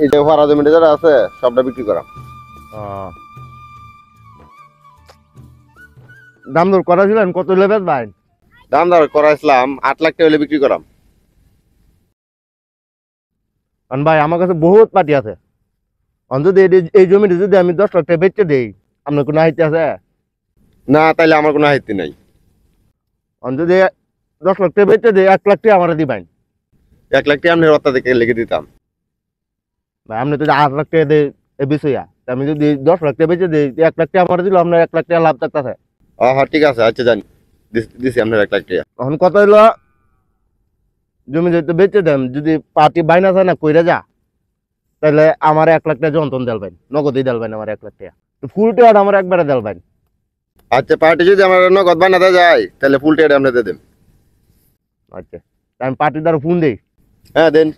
এই যে ভাড়া জমি যারা আছে সবটা বিক্রি করা। দাম দর করাছিলেন কত লেবেল ভাই? দাম দর করাইছিলাম 8 লাখ টাকা হলে বিক্রি করাম। কারণ ভাই আমার কাছে বহুত পার্টি আছে, যদি এই জমিটা যদি আমি 10 লাখ টাকা বেচতে দিই আপনার কোনো হাইতে আছে? না, তাইলে আমার কোনো হাইতি নাই। যদি 10 লাখ টাকা বেচতে দিই 1 লাখ টাকা আমার দিবেন। 1 লাখ টাকা আপনি রত্তা থেকে লিখে দিতাম ভাই আপনি যদি 8 লাখ টাকা দেয় এই বিষয়া, আমি যদি 10 লাখ টাকা বেচে দিই 1 লাখ টাকা আমার দিল, আপনার 1 লাখ টাকা লাভ থাকতেছে। হ্যাঁ ঠিক আছে, আচ্ছা জানি দিছি আপনার 1 লাখ টাকা। এখন কথা হইলো জমি যদি বেচে দেন, যদি পার্টি বাইনা যায় না কইরা যা, তাহলে আমার 1 লাখ টাকা যন্ত্রণ দেলবেন, নগদই দেলবেন আমার 1 লাখ টাকা, ফুল টাকা আমার একবারে দেলবেন। আচ্ছা, পার্টি যদি আমার নগদ বানাতে যায় তাহলে ফুল টাকা আপনি দিয়ে দেন। আচ্ছা, আমি পার্টির দ্বারা ফোন দিই। হ্যাঁ দেন।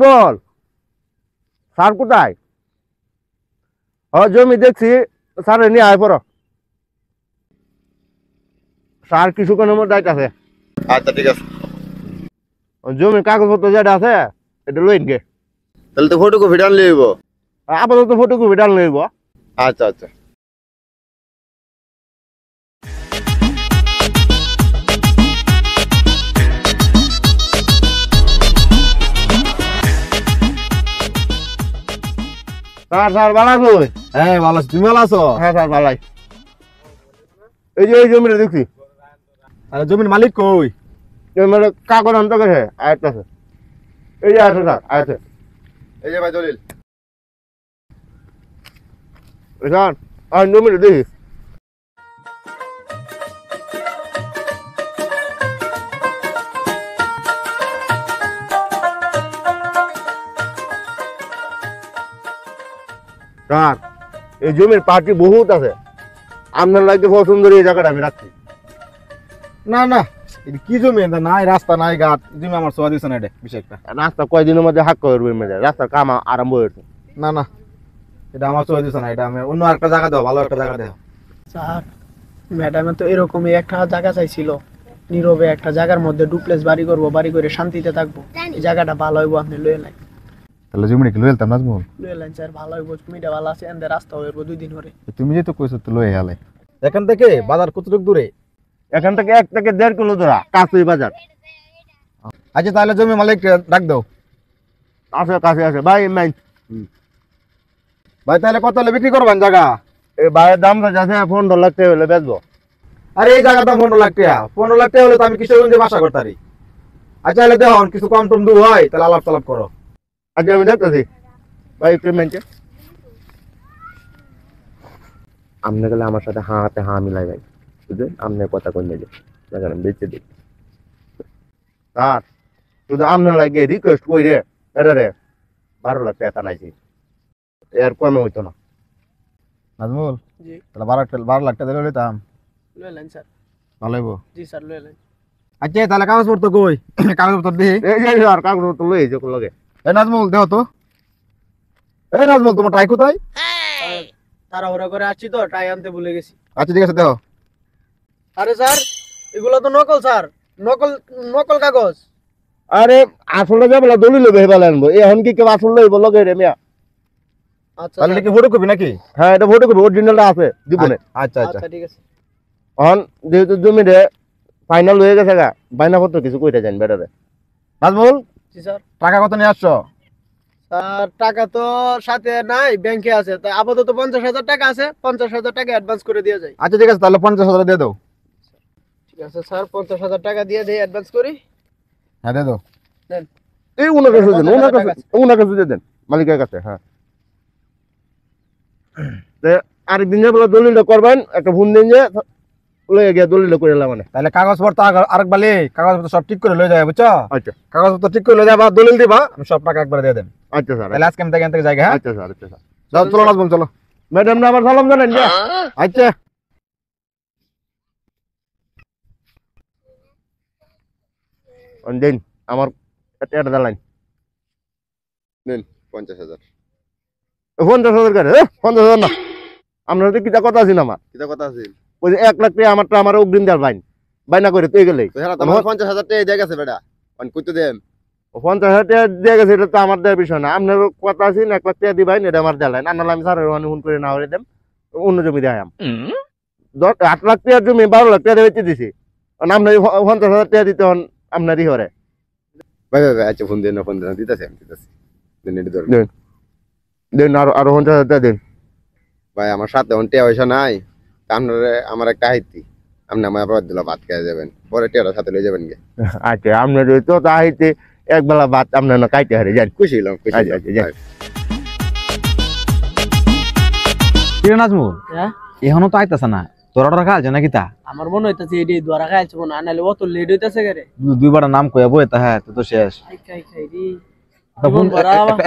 বল স্যার কোথায়? জমি দেখছি স্যার নিয়ে আয় পড়ো, স্যার কিছুক্ষণের মধ্যে আছে। আচ্ছা ঠিক আছে। জমির কাগজপত্র যেটা আছে এটা লইন গে। তাহলে তো ফটো কপি ডান লইব। আপাতত ফটোকপি ডাল লইব। আচ্ছা আচ্ছা। স্যার স্যার ভালো আছো? হ্যাঁ ভালো আছি, তুমি ভালো আছো? হ্যাঁ স্যার ভালাই। এই যে এই জমিটা দেখছি, আরে জমির মালিক কই? মানে কাগজ আনতে গেছে আয়াত আছে, এই যে আছে স্যার আছে। এই যে ভাই দলিল। স্যার আর জমিটা দেখি। স্যার এই জমির পার্টি বহুত আছে, আপনার লাগে পছন্দ এই জায়গাটা আমি রাখছি। না না, এটা কি জমি? নাই রাস্তা নাই ঘাট, জমি আমার সোয়া দিছে না, এটা বিশেষ একটা। রাস্তা কয়দিনের মধ্যে হাক করবে, রাস্তার কাম আরম্ভ হয়েছে। না না, এটা আমার সোয়া দিছে না, এটা আমি অন্য একটা জায়গা দাও, ভালো একটা জায়গা দাও। স্যার ম্যাডামে তো এরকমই একটা জায়গা চাইছিল, নীরবে একটা জায়গার মধ্যে ডুপ্লেক্স বাড়ি করবো, বাড়ি করে শান্তিতে থাকবো। এই জায়গাটা ভালো হইব, আপনি লয়ে নাই। তাহলে জমিটা কি লয়ে এলতাম নাজমুল? লয়ে লাইন স্যার, ভালো হইব, জমিটা ভালো আছে, এন্ড রাস্তা হইব 2 দিন ধরে। তুমি যেহেতু কইছো তো লয়ে আলে। এখান থেকে বাজার কতটুকু দূরে? এখান থেকে 1 থেকে 1.5 কিলো ধরা কাছেই বাজার। আচ্ছা তাহলে জমি মালিক ডাক দাও। আছে কাছে আছে ভাই মাইন। ভাই তাহলে কত হলে বিক্রি করবেন জায়গা? এই ভাইয়ের দাম আছে 15 লাখ টাকা হলে বেচবো। আরে এই জায়গার দাম 15 লাখ টাকা। 15 লাখ টাকা হলে তো আমি কিশোরগঞ্জে বাসা করতারি। আচ্ছা তাহলে দেখো কিছু কম টম দূর হয় তাহলে আলাপ টালাপ করো। আচ্ছা আমি দেখতেছি ভাই পেমেন্টে। আপনি গেলে আমার সাথে হাতে হা মিলাই ভাই, বুঝলেন? আপনার কথা কই নেই দেখেন বেঁচে দিই স্যার, শুধু আপনার লাগে রিকোয়েস্ট কই রে এটা রে 12 লাখ টাকা নাইছি, এর কমে হইতো না। নাজমুল জি তাহলে 12 লাখ টাকা দিলে লইতাম, লয়ে লাইন স্যার। ভালো হইব। জি স্যার লয়ে লাইন। আচ্ছা তাহলে কাগজপত্র কই? কাগজপত্র দিই। এই যে স্যার কাগজ তো লই যে লগে। এই নাজমুল দেখো তো। এই নাজমুল তোমার টাই কোথায়? তাড়াহুড়া করে আসছি তো, টাই আনতে ভুলে গেছি। আচ্ছা ঠিক আছে দেখো। আরে স্যার এগুলো তো নকল স্যার, নকল নকল কাগজ। আরে আসলে যাবে না, দলিল লইবে হেবা আনবো, এখন কি কেউ আসল লইব লগে রে মিয়া? আচ্ছা তাহলে কি ফটোকপি নাকি? হ্যাঁ এটা ফটো কপি অরিজিনালটা আছে দিব না। আচ্ছা আচ্ছা আচ্ছা ঠিক আছে। এখন যেহেতু জমি রে ফাইনাল হয়ে গেছে গা, বাইনাপত্র কিছু কইতে যান বেটারে। নাজমুল জি স্যার। টাকা কত নিয়ে আসছো? স্যার টাকা তো সাথে নাই, ব্যাংকে আছে, তাই আপাতত 50,000 টাকা আছে, 50,000 টাকা অ্যাডভান্স করে দিয়ে যায়। আচ্ছা ঠিক আছে তাহলে 50,000 দিয়ে দাও। ঠিক আছে স্যার, 50,000 টাকা দিয়ে দেই, অ্যাডভান্স করি। হ্যাঁ দিয়ে দাও। দেন। এই ওনার কাছে দেন, 50,000 ওনার কাছে দিয়ে দেন, মালিকের কাছে। হ্যাঁ আরেকদিন যে বলে দলিলটা করবেন, একটা ফোন দিন যে লয়ে গিয়ে দলিলটা করে এলাম মানে। তাহলে কাগজপত্র আরেকবার কাগজপত্র সব ঠিক করে লয়ে যাবে, বুঝছো? আচ্ছা কাগজপত্র ঠিক করে লয়ে যাবা, দলিল দিবা, আমি সব টাকা একবার দিয়ে দেন। আচ্ছা স্যার। তাহলে আজকে আমি এখান থেকে যাই। হ্যাঁ আচ্ছা স্যার। আচ্ছা স্যার চলো চলো নাজমুল চলো। ম্যাডাম না আবার সালাম জানেন যে। আচ্ছা দিন আমার এটা দালাইন নেন 50,000। 50,000 করে 50,000 না, আপনার তো কিটা কথা আছে না আমার? কিটা কথা আছে? ওই যে 1 লাখ টাকা আমারটা আমার অগ্রিম দেওয়ার বাইন বাইনা করে তুই গেলে। তো হ্যাঁ তোমার 50,000 টাকা দিয়ে গেছে বেটা। আমি কইতে দেন 50,000 টাকা দিয়ে গেছে, এটা তো আমার দেওয়ার বিষয় না। আপনার কথা আছে না 1 লাখ টাকা দিবেন, এটা আমার দেয় না। নাহলে আমি স্যারের ওখানে ফোন করে না হলে দেন, অন্য জমি দেয়। 8 লাখ টাকার জমি 12 লাখ টাকা বেচে দিছি, আপনার 50,000 টাকা দিতে হন আপনারই হরে। ভাই ভাই ভাই, আচ্ছা ফোন দেন দিতেছি আমি দিতেছি। দেন এটা ধরুন। দেন। দেন আরো 50,000 টাকা দেন। ভাই আমার সাথে অন টিয়া পয়সা নাই, তা আপনারা আমার একটা হাইতি আপনি আমার আবার দিলা ভাত খেয়ে যাবেন, পরে টিয়ার সাথে লয়ে যাবেন গে। আচ্ছা আপনার তো তাইতে এক বেলা ভাত আপনার না খাইতে হারে যান। খুশি হলাম খুশি আচ্ছা, হলাম। আচ্ছা, যান। ভাই, কিরে নাজমুল, হ্যাঁ এখনো তো আইতাছে না, তোর অর্ডার খাওয়া নাকি তা? আমার মনে হইতাছে এডি দ্বারা খাইছে মনে আনালে অত লেট হইতাছে রে। দুইবার নাম কইয়া বই তা, হ্যাঁ তো শেষ। খাই খাই খাই রে একটা ফোন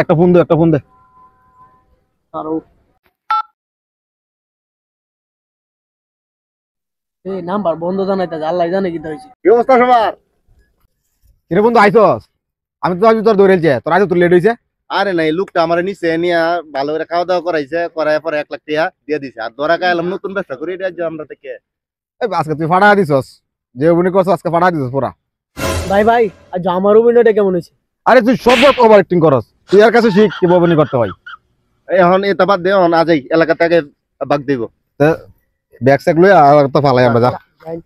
একটা ফোন দে, একটা ফোন দে। আরো এই নাম্বার বন্ধ জানাইতাছে, আল্লাহ জানে কি হইছে। কি অবস্থা সবার? কিরে বন্ধু আইছস? আমি তো আজ তোর দৌড়েলছে, তোর আজ তোর লেট হইছে। আরে নাই লোকটা আমার নিচে নিয়ে ভালো করে খাওয়া দাওয়া করাইছে, করায় পরে 1 লাখ টাকা দিয়ে দিছে। আর ধরা খাইলাম নতুন ব্যবসা করে এটা যে আমরা থেকে। এই আজকে তুই ফাড়া দিছস, যে অভিনয় করছস আজকে ফাড়া দিছস পুরা। ভাই ভাই আজ আমার অভিনয়টা কেমন হইছে? আরে তুই সব ওভার অ্যাক্টিং করস, তুই এর কাছে শিখ কি অভিনয় করতে হয়। এখন এটা বাদ দে, এখন আজই এলাকা থেকে বাগ দিব। ব্যাগ স্যাগ লইয়া আর তো ফালাই আমরা যা। যাই।